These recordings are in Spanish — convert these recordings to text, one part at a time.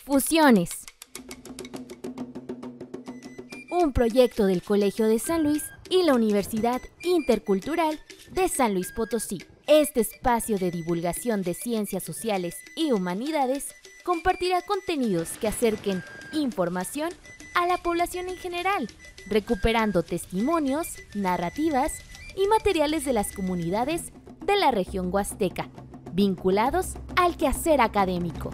Fusiones. Un proyecto del Colegio de San Luis y la Universidad Intercultural de San Luis Potosí. Este espacio de divulgación de ciencias sociales y humanidades compartirá contenidos que acerquen información a la población en general, recuperando testimonios, narrativas y materiales de las comunidades de la región huasteca, vinculados al quehacer académico.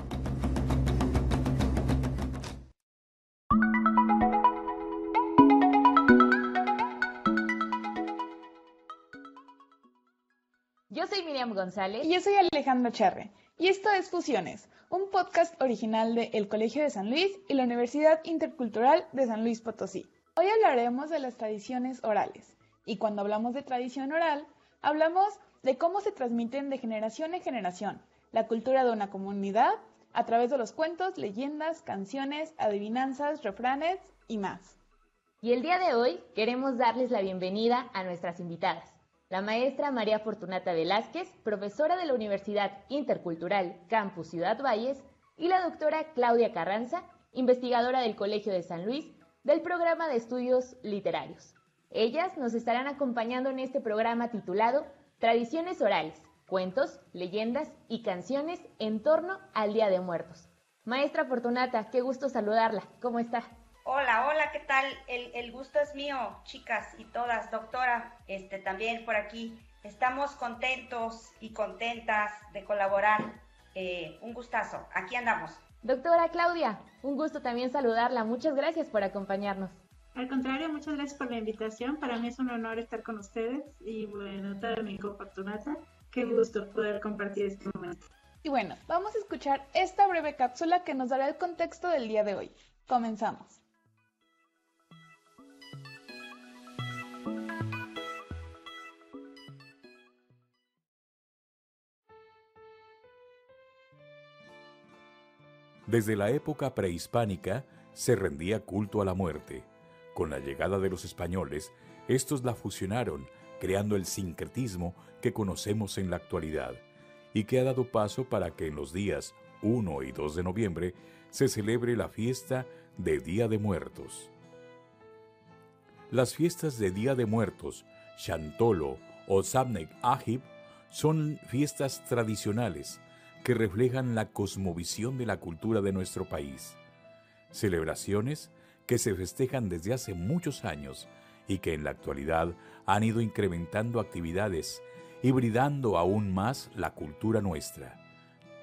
Yo soy Miriam González. Y yo soy Alejandra Charre. Y esto es Fusiones, un podcast original de El Colegio de San Luis y la Universidad Intercultural de San Luis Potosí. Hoy hablaremos de las tradiciones orales. Y cuando hablamos de tradición oral, hablamos de cómo se transmiten de generación en generación la cultura de una comunidad a través de los cuentos, leyendas, canciones, adivinanzas, refranes y más. Y el día de hoy queremos darles la bienvenida a nuestras invitadas. La maestra María Fortunata Velázquez, profesora de la Universidad Intercultural Campus Ciudad Valles, y la doctora Claudia Carranza, investigadora del Colegio de San Luis, del programa de estudios literarios. Ellas nos estarán acompañando en este programa titulado Tradiciones orales, cuentos, leyendas y canciones en torno al Día de Muertos. Maestra Fortunata, qué gusto saludarla. ¿Cómo está? Hola, ¿qué tal? El gusto es mío, chicas y todas. Doctora, también por aquí. Estamos contentos y contentas de colaborar. Un gustazo. Aquí andamos. Doctora Claudia, un gusto también saludarla. Muchas gracias por acompañarnos. Al contrario, muchas gracias por la invitación. Para mí es un honor estar con ustedes y bueno, también con Fortunata. Qué gusto poder compartir este momento. Y bueno, vamos a escuchar esta breve cápsula que nos dará el contexto del día de hoy. Comenzamos. Desde la época prehispánica se rendía culto a la muerte. Con la llegada de los españoles, estos la fusionaron, creando el sincretismo que conocemos en la actualidad, y que ha dado paso para que en los días 1 y 2 de noviembre se celebre la fiesta de Día de Muertos. Las fiestas de Día de Muertos, Xantolo o Sabneg Ajib, son fiestas tradicionales que reflejan la cosmovisión de la cultura de nuestro país. Celebraciones que se festejan desde hace muchos años y que en la actualidad han ido incrementando actividades, hibridando aún más la cultura nuestra,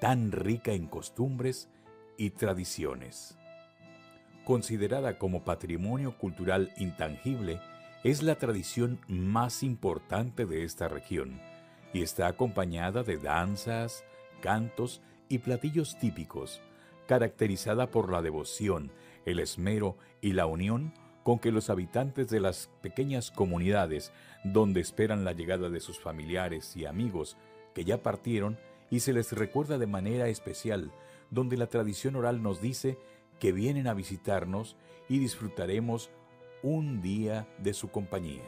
tan rica en costumbres y tradiciones. Considerada como patrimonio cultural intangible, es la tradición más importante de esta región y está acompañada de danzas, cantos y platillos típicos, caracterizada por la devoción, el esmero y la unión con que los habitantes de las pequeñas comunidades donde esperan la llegada de sus familiares y amigos que ya partieron y se les recuerda de manera especial, donde la tradición oral nos dice que vienen a visitarnos y disfrutaremos un día de su compañía.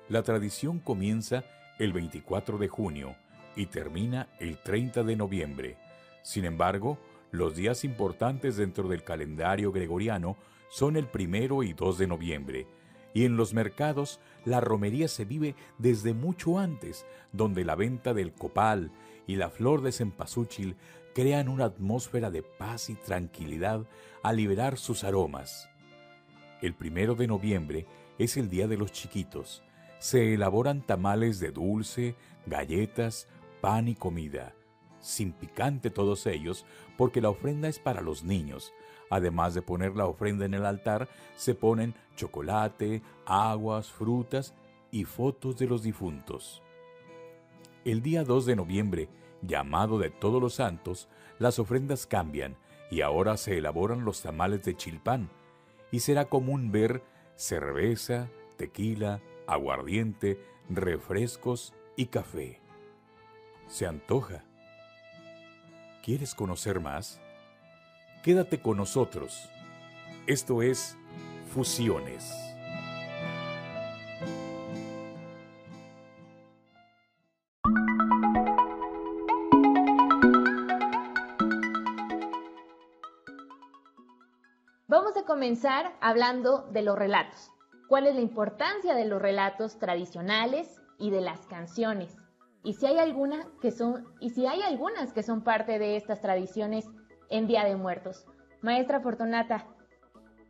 La tradición comienza el 24 de junio y termina el 30 de noviembre. Sin embargo, los días importantes dentro del calendario gregoriano son el 1 y 2 de noviembre, y en los mercados la romería se vive desde mucho antes, donde la venta del copal y la flor de cempasúchil crean una atmósfera de paz y tranquilidad al liberar sus aromas. El 1 de noviembre es el Día de los Chiquitos. Se elaboran tamales de dulce, galletas, pan y comida, sin picante todos ellos, porque la ofrenda es para los niños. Además de poner la ofrenda en el altar, se ponen chocolate, aguas, frutas y fotos de los difuntos. El día 2 de noviembre, llamado de Todos los Santos, las ofrendas cambian y ahora se elaboran los tamales de chilpán, y será común ver cerveza, tequila, aguardiente, refrescos y café. ¿Se antoja? ¿Quieres conocer más? Quédate con nosotros. Esto es Fusiones. Vamos a comenzar hablando de los relatos. ¿Cuál es la importancia de los relatos tradicionales y de las canciones? Y si hay algunas que son parte de estas tradiciones en Día de Muertos. Maestra Fortunata,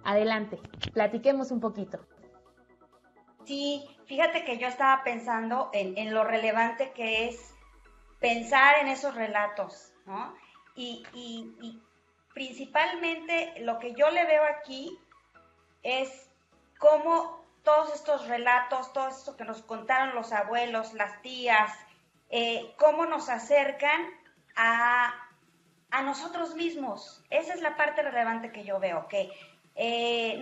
adelante, platiquemos un poquito. Sí, fíjate que yo estaba pensando en lo relevante que es pensar en esos relatos, ¿no? Y principalmente lo que yo le veo aquí es cómo todos estos relatos, todo esto que nos contaron los abuelos, las tías, cómo nos acercan a nosotros mismos. Esa es la parte relevante que yo veo, que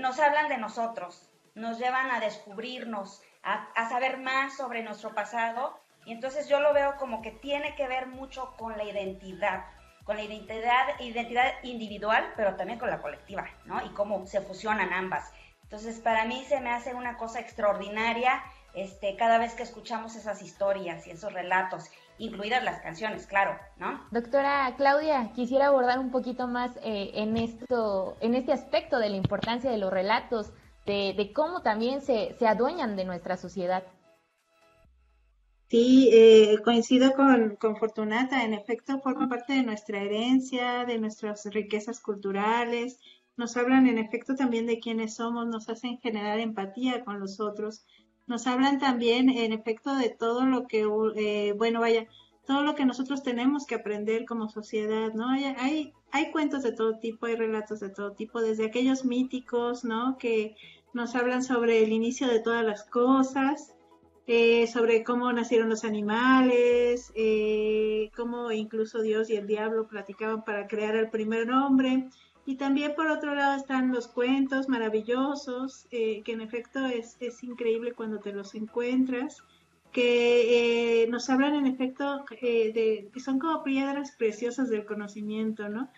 nos hablan de nosotros, nos llevan a descubrirnos, a saber más sobre nuestro pasado, y entonces yo lo veo como que tiene que ver mucho con la identidad identidad individual, pero también con la colectiva, ¿no? Y cómo se fusionan ambas. Entonces, para mí se me hace una cosa extraordinaria cada vez que escuchamos esas historias y esos relatos, incluidas las canciones, claro, ¿no? Doctora Claudia, quisiera abordar un poquito más en este aspecto de la importancia de los relatos, de cómo también se adueñan de nuestra sociedad. Sí, coincido con Fortunata, en efecto forma parte de nuestra herencia, de nuestras riquezas culturales, nos hablan en efecto también de quiénes somos, nos hacen generar empatía con los otros, nos hablan también en efecto de todo lo que, todo lo que nosotros tenemos que aprender como sociedad, ¿no? Hay cuentos de todo tipo, hay relatos de todo tipo, desde aquellos míticos, ¿no? Que nos hablan sobre el inicio de todas las cosas, sobre cómo nacieron los animales, cómo incluso Dios y el diablo platicaban para crear el primer hombre. Y también por otro lado están los cuentos maravillosos, que en efecto es increíble cuando te los encuentras, que nos hablan en efecto que son como piedras preciosas del conocimiento, ¿no?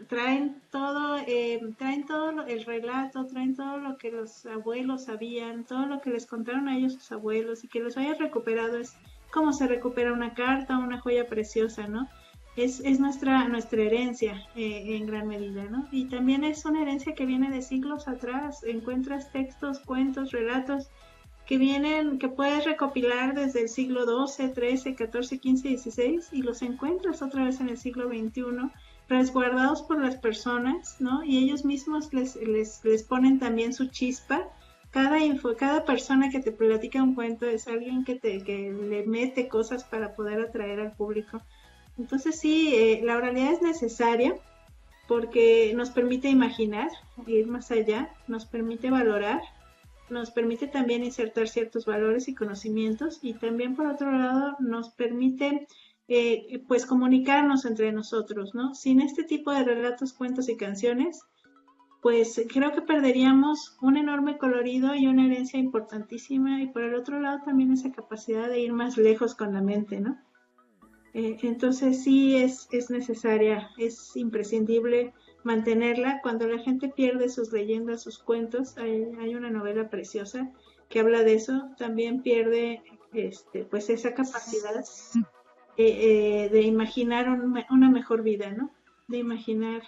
Traen todo el relato, traen todo lo que los abuelos sabían, todo lo que les contaron a ellos sus abuelos, y que los hayas recuperado es como se recupera una carta, una joya preciosa, ¿no? Es nuestra herencia en gran medida, ¿no? Y también es una herencia que viene de siglos atrás. Encuentras textos, cuentos, relatos que puedes recopilar desde el siglo XII, XIII, XIV, XV, XVI, y los encuentras otra vez en el siglo XXI, resguardados por las personas, ¿no? Y ellos mismos les ponen también su chispa. Cada persona que te platica un cuento es alguien que le mete cosas para poder atraer al público. Entonces sí, la oralidad es necesaria porque nos permite imaginar, ir más allá, nos permite valorar, nos permite también insertar ciertos valores y conocimientos, y también por otro lado nos permite pues comunicarnos entre nosotros, ¿no? Sin este tipo de relatos, cuentos y canciones, pues creo que perderíamos un enorme colorido y una herencia importantísima, y por el otro lado también esa capacidad de ir más lejos con la mente, ¿no? Entonces sí es necesaria, es imprescindible mantenerla. Cuando la gente pierde sus leyendas, sus cuentos, hay una novela preciosa que habla de eso, también pierde pues esa capacidad de imaginar una mejor vida, ¿no? De imaginar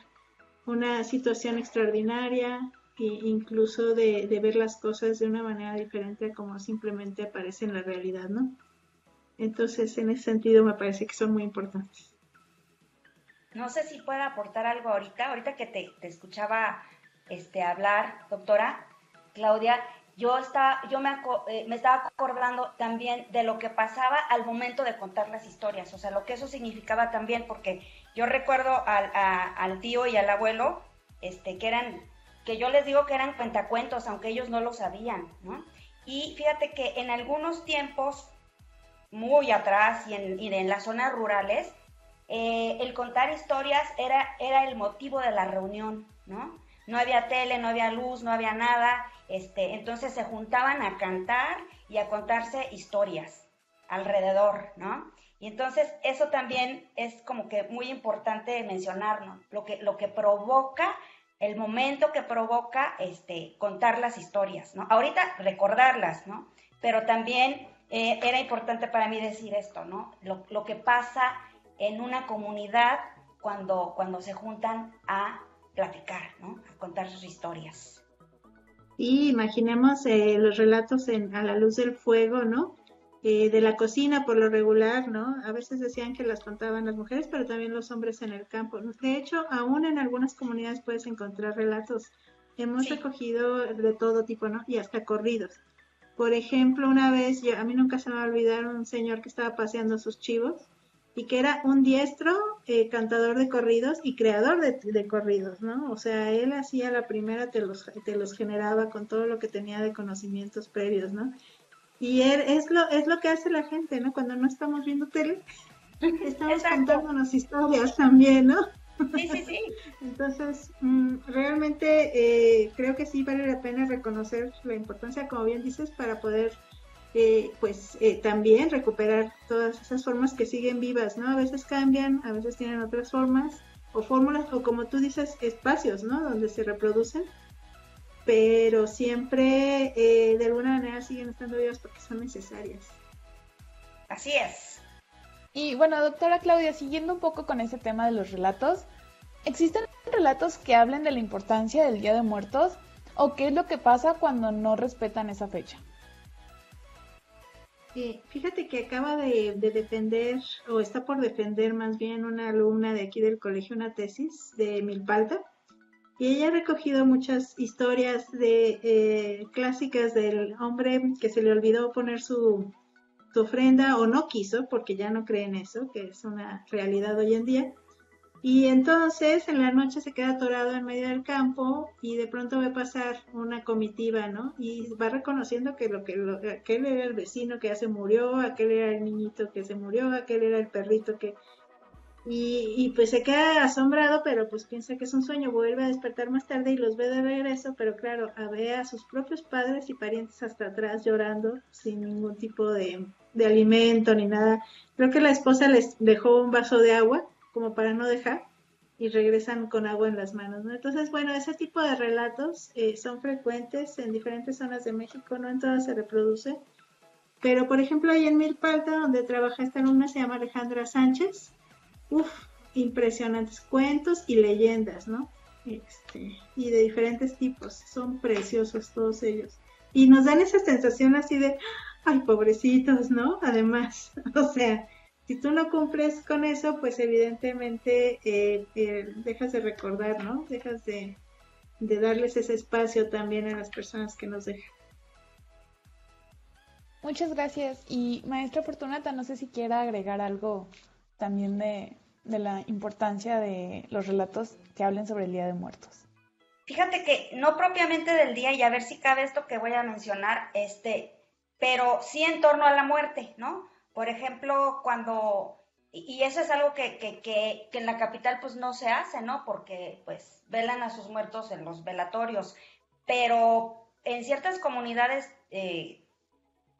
una situación extraordinaria e incluso de ver las cosas de una manera diferente a como simplemente aparece en la realidad, ¿no? Entonces, en ese sentido me parece que son muy importantes. No sé si pueda aportar algo ahorita que te escuchaba hablar, doctora Claudia. Me estaba acordando también de lo que pasaba al momento de contar las historias, o sea, lo que eso significaba también, porque yo recuerdo al tío y al abuelo, que yo les digo que eran cuentacuentos, aunque ellos no lo sabían, ¿no? Y fíjate que en algunos tiempos, muy atrás y en las zonas rurales, el contar historias era el motivo de la reunión, ¿no? No había tele, no había luz, no había nada, entonces se juntaban a cantar y a contarse historias alrededor, ¿no? Y entonces eso también es como que muy importante mencionarlo, lo que provoca, el momento que provoca contar las historias, ¿no? Ahorita recordarlas, ¿no? Pero también era importante para mí decir esto, ¿no? Lo que pasa en una comunidad cuando se juntan a platicar, ¿no? A contar sus historias. Y imaginemos los relatos a la luz del fuego, ¿no? De la cocina por lo regular, ¿no? A veces decían que las contaban las mujeres, pero también los hombres en el campo. De hecho, aún en algunas comunidades puedes encontrar relatos. Hemos Sí. recogido de todo tipo, ¿no? Y hasta corridos. Por ejemplo, una vez, a mí nunca se me va a olvidar un señor que estaba paseando sus chivos y que era un diestro cantador de corridos y creador de corridos, ¿no? O sea, él hacía la primera, te los generaba con todo lo que tenía de conocimientos previos, ¿no? Y es lo que hace la gente, ¿no? Cuando no estamos viendo tele, estamos Exacto. contándonos historias también, ¿no? Sí, sí, sí. Entonces, realmente creo que sí vale la pena reconocer la importancia, como bien dices, para poder, también recuperar todas esas formas que siguen vivas, ¿no? A veces cambian, a veces tienen otras formas o fórmulas, o como tú dices, espacios, ¿no? Donde se reproducen, pero siempre de alguna manera siguen estando vivas porque son necesarias. Así es. Y bueno, doctora Claudia, siguiendo un poco con ese tema de los relatos, ¿existen relatos que hablen de la importancia del Día de Muertos o qué es lo que pasa cuando no respetan esa fecha? Fíjate que acaba de defender, o está por defender más bien una alumna de aquí del colegio, una tesis de Milpalta, y ella ha recogido muchas historias clásicas del hombre que se le olvidó poner su ofrenda o no quiso, porque ya no cree en eso, que es una realidad hoy en día. Y entonces en la noche se queda atorado en medio del campo y de pronto ve pasar una comitiva, ¿no? Y va reconociendo que aquel era el vecino que ya se murió, aquel era el niñito que se murió, aquel era el perrito que... Y pues se queda asombrado, pero pues piensa que es un sueño, vuelve a despertar más tarde y los ve de regreso, pero claro, ve a sus propios padres y parientes hasta atrás llorando sin ningún tipo de alimento ni nada. Creo que la esposa les dejó un vaso de agua como para no dejar y regresan con agua en las manos, ¿no? Entonces, bueno, ese tipo de relatos son frecuentes en diferentes zonas de México, no en todas se reproduce, pero por ejemplo ahí en Milpalta, donde trabaja esta alumna, se llama Alejandra Sánchez. Uf, impresionantes cuentos y leyendas, ¿no? Y de diferentes tipos, son preciosos todos ellos. Y nos dan esa sensación así de, ay, pobrecitos, ¿no? Además, o sea, si tú no cumples con eso, pues evidentemente dejas de recordar, ¿no? Dejas de darles ese espacio también a las personas que nos dejan. Muchas gracias. Y maestra Fortunata, no sé si quiera agregar algo también de la importancia de los relatos que hablen sobre el Día de Muertos. Fíjate que no propiamente del día, y a ver si cabe esto que voy a mencionar, pero sí en torno a la muerte, ¿no? Por ejemplo, y eso es algo que en la capital pues no se hace, ¿no? Porque pues velan a sus muertos en los velatorios, pero en ciertas comunidades,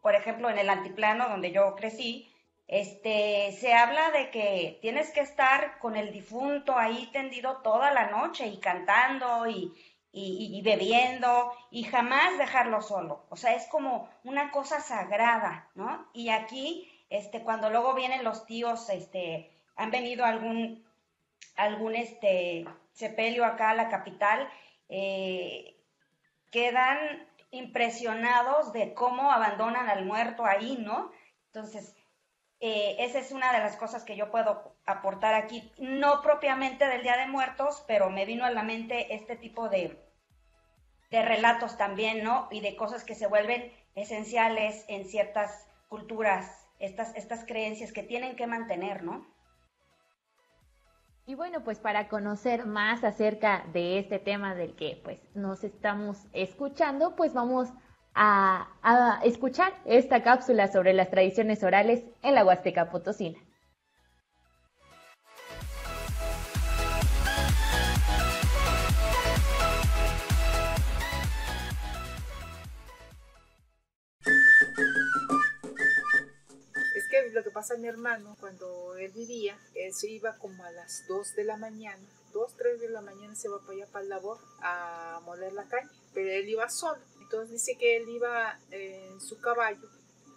por ejemplo en el altiplano donde yo crecí, se habla de que tienes que estar con el difunto ahí tendido toda la noche y cantando y bebiendo y jamás dejarlo solo. O sea, es como una cosa sagrada, ¿no? Y aquí, cuando luego vienen los tíos, han venido algún sepelio acá a la capital, quedan impresionados de cómo abandonan al muerto ahí, ¿no? Entonces, esa es una de las cosas que yo puedo aportar aquí, no propiamente del Día de Muertos, pero me vino a la mente este tipo de relatos también, ¿no? Y de cosas que se vuelven esenciales en ciertas culturas, estas creencias que tienen que mantener, ¿no? Y bueno, pues para conocer más acerca de este tema del que pues nos estamos escuchando, pues vamos a escuchar esta cápsula sobre las tradiciones orales en la Huasteca Potosina. Es que lo que pasa a mi hermano, cuando él vivía, él se iba como a las 2 de la mañana, 2, 3 de la mañana se va para allá, para el labor, a moler la caña, pero él iba solo. Entonces dice que él iba en su caballo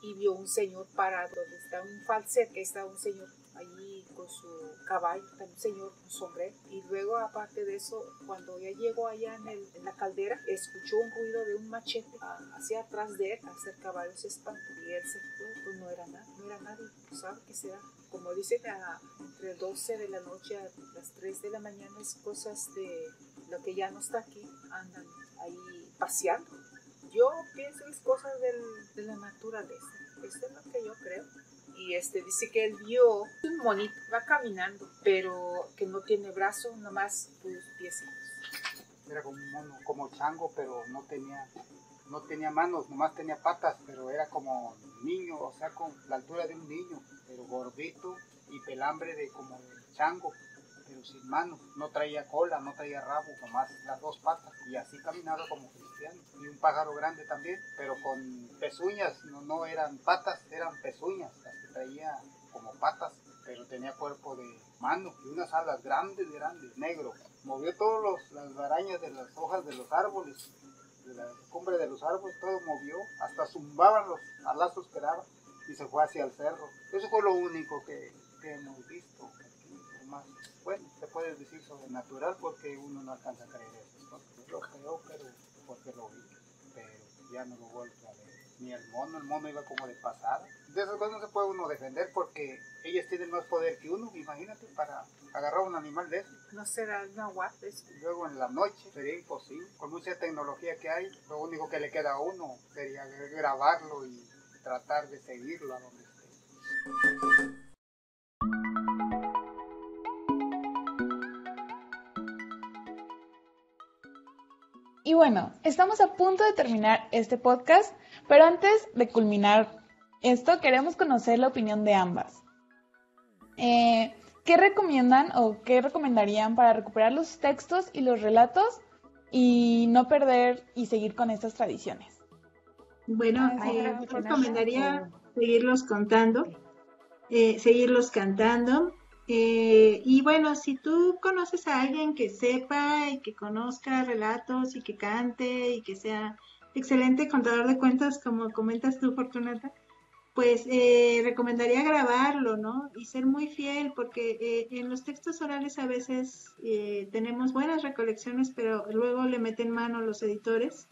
y vio un señor parado, donde está un falset, que está un señor allí con con su caballo, un señor con sombrero. Y luego, aparte de eso, cuando ya llegó allá en la caldera, escuchó un ruido de un machete hacia atrás de él. Al ser caballo se espantó y él se fue, pues no era nadie. Pues, ¿sabe qué será? Como dicen, entre 12 de la noche a las 3 de la mañana es cosas de lo que ya no está aquí, andan ahí paseando. Yo pienso es cosas de la naturaleza, eso es lo que yo creo. Y dice que él vio un monito, va caminando, pero que no tiene brazos, nomás sus piecitos. Era como un mono, como chango, pero no tenía manos, nomás tenía patas, pero era como niño, o sea, con la altura de un niño, pero gordito y pelambre como de chango, pero sin manos, no traía cola, no traía rabo, nomás las dos patas, y así caminaba como cristiano. Y un pájaro grande también, pero con pezuñas, no eran patas, eran pezuñas, las que traía como patas, pero tenía cuerpo de mano y unas alas grandes, negro. Movió todas las arañas de las hojas de los árboles, de la cumbre de los árboles, todo movió, hasta zumbaban los alazos que daba y se fue hacia el cerro. Eso fue lo único que hemos visto. Más, bueno, se puede decir sobrenatural porque uno no alcanza a creer eso, ¿no? Yo lo creo, pero porque lo vi, pero ya no lo he vuelto a ver. Ni el mono iba como de pasada. De esas cosas no se puede uno defender porque ellos tienen más poder que uno, imagínate, para agarrar un animal de eso. No será una guapa eso. Luego en la noche sería imposible, con mucha tecnología que hay, lo único que le queda a uno sería grabarlo y tratar de seguirlo a donde esté. Y bueno, estamos a punto de terminar este podcast, pero antes de culminar esto, queremos conocer la opinión de ambas. ¿Qué recomiendan o qué recomendarían para recuperar los textos y los relatos y no perder y seguir con estas tradiciones? Bueno, yo recomendaría seguirlos contando, seguirlos cantando. Y bueno, si tú conoces a alguien que sepa y que conozca relatos y que cante y que sea excelente contador de cuentos, como comentas tú, Fortunata, pues recomendaría grabarlo, ¿no? Y ser muy fiel, porque en los textos orales a veces tenemos buenas recolecciones, pero luego le meten mano los editores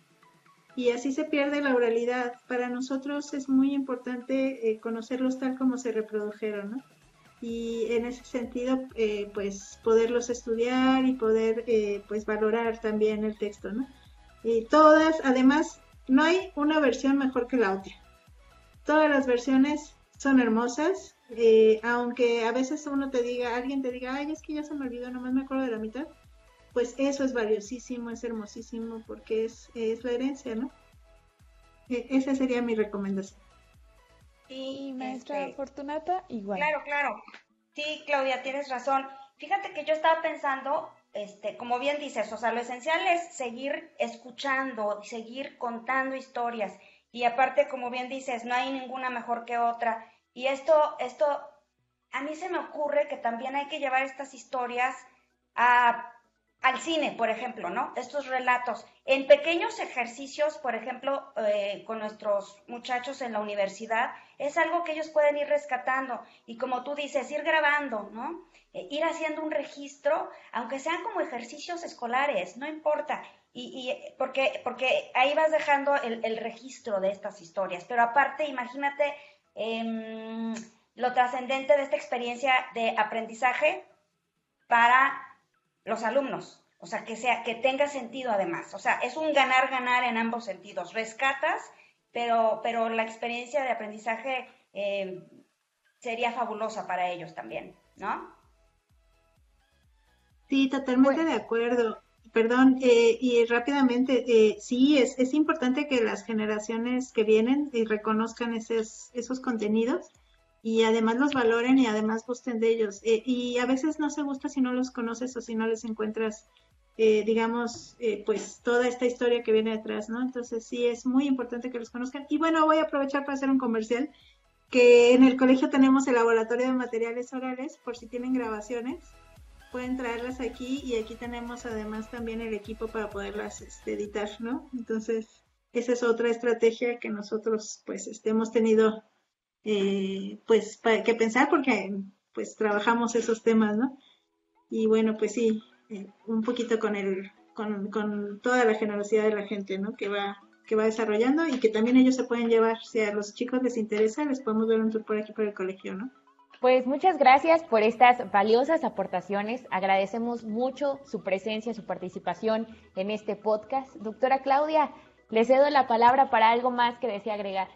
y así se pierde la oralidad. Para nosotros es muy importante conocerlos tal como se reprodujeron, ¿no? Y en ese sentido, pues poderlos estudiar y poder pues valorar también el texto, ¿no? Todas, además, no hay una versión mejor que la otra. Todas las versiones son hermosas, aunque a veces alguien te diga, ay, es que ya se me olvidó, nomás me acuerdo de la mitad, pues eso es valiosísimo, es hermosísimo, porque es la herencia, ¿no? Esa sería mi recomendación. Y maestra Fortunata, igual. Claro. Sí, Claudia, tienes razón. Fíjate que yo estaba pensando, como bien dices, o sea, lo esencial es seguir escuchando, seguir contando historias. Y aparte, como bien dices, no hay ninguna mejor que otra. Y esto, a mí se me ocurre que también hay que llevar estas historias al cine, por ejemplo, ¿no? Estos relatos. En pequeños ejercicios, por ejemplo, con nuestros muchachos en la universidad, es algo que ellos pueden ir rescatando. Y como tú dices, ir grabando, ¿no? Ir haciendo un registro, aunque sean como ejercicios escolares, no importa. Porque ahí vas dejando el registro de estas historias. Pero aparte, imagínate lo trascendente de esta experiencia de aprendizaje para los alumnos, o sea, que tenga sentido además, o sea, es un ganar-ganar en ambos sentidos, rescatas, pero la experiencia de aprendizaje sería fabulosa para ellos también, ¿no? Sí, totalmente de acuerdo. Perdón, y rápidamente, sí, es importante que las generaciones que vienen reconozcan esos contenidos y además los valoren y además gusten de ellos. Y a veces no se gusta si no los conoces o si no les encuentras, digamos, pues toda esta historia que viene detrás, ¿no? Entonces sí, es muy importante que los conozcan. Y bueno, voy a aprovechar para hacer un comercial, que en el colegio tenemos el laboratorio de materiales orales, por si tienen grabaciones, pueden traerlas aquí y aquí tenemos además también el equipo para poderlas editar, ¿no? Entonces, esa es otra estrategia que nosotros pues hemos tenido pues que pensar, porque pues trabajamos esos temas, ¿no? Y bueno, pues sí, un poquito con toda la generosidad de la gente, ¿no? Que va desarrollando y que también ellos se pueden llevar, si a los chicos les interesa, les podemos dar un tour por aquí por el colegio, ¿no? Pues muchas gracias por estas valiosas aportaciones. Agradecemos mucho su presencia, su participación en este podcast. Doctora Claudia, le cedo la palabra para algo más que desea agregar.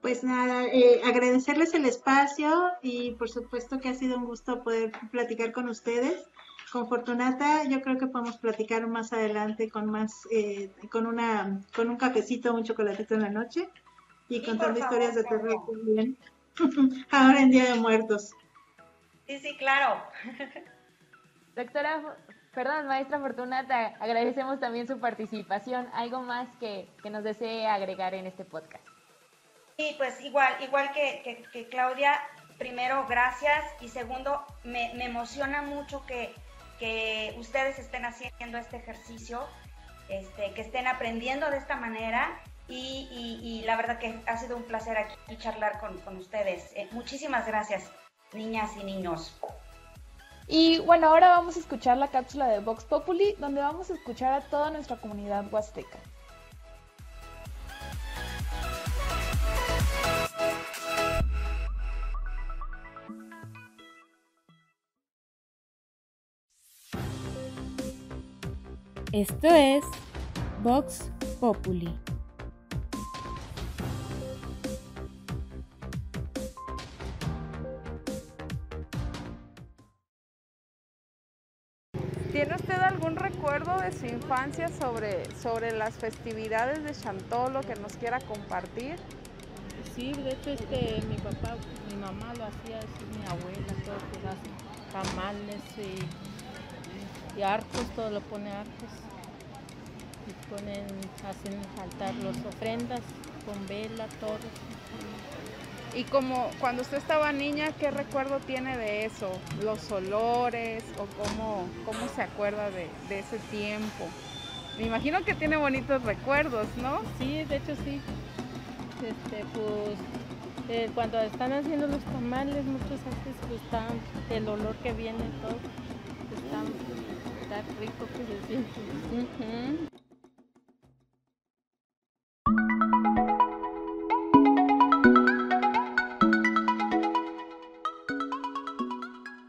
Pues nada, agradecerles el espacio y por supuesto que ha sido un gusto poder platicar con ustedes. Con Fortunata yo creo que podemos platicar más adelante con un cafecito, un chocolatito en la noche y contando historias de terror también. Ahora en Día de Muertos. Sí, claro. Maestra Fortunata, agradecemos también su participación. ¿Algo más que nos desee agregar en este podcast? Sí, pues igual que Claudia, primero gracias y segundo me emociona mucho que ustedes estén haciendo este ejercicio, que estén aprendiendo de esta manera y la verdad que ha sido un placer aquí charlar con ustedes. Muchísimas gracias, niñas y niños. Y bueno, ahora vamos a escuchar la cápsula de Vox Populi, donde vamos a escuchar a toda nuestra comunidad huasteca. Esto es Vox Populi. ¿Tiene usted algún recuerdo de su infancia sobre las festividades de Chantolo que nos quiera compartir? Sí, de hecho mi papá, mi mamá lo hacía, mi abuela, todo pues hace tamales y arcos, todo lo pone arcos. Y hacen saltar las ofrendas con vela, todo. Y como cuando usted estaba niña, ¿qué recuerdo tiene de eso? ¿Los olores o cómo se acuerda de ese tiempo? Me imagino que tiene bonitos recuerdos, ¿no? Sí, de hecho sí. Cuando están haciendo los tamales, muchos antes pues el olor que viene todo, está rico que se siente. Uh-huh.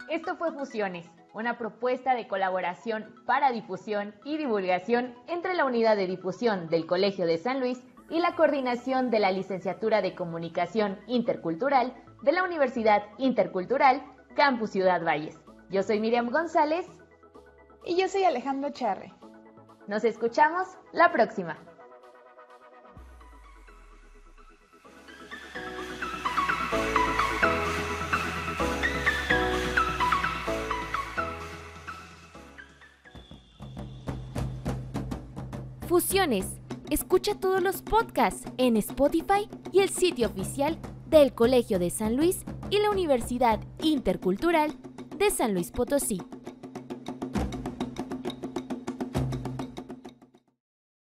Esto fue Fusiones, una propuesta de colaboración para difusión y divulgación entre la Unidad de Difusión del Colegio de San Luis y la Coordinación de la Licenciatura de Comunicación Intercultural de la Universidad Intercultural Campus Ciudad Valles. Yo soy Miriam González. Y yo soy Alejandro Charre. Nos escuchamos la próxima. Fusiones. Escucha todos los podcasts en Spotify y el sitio oficial del Colegio de San Luis y la Universidad Intercultural de San Luis Potosí.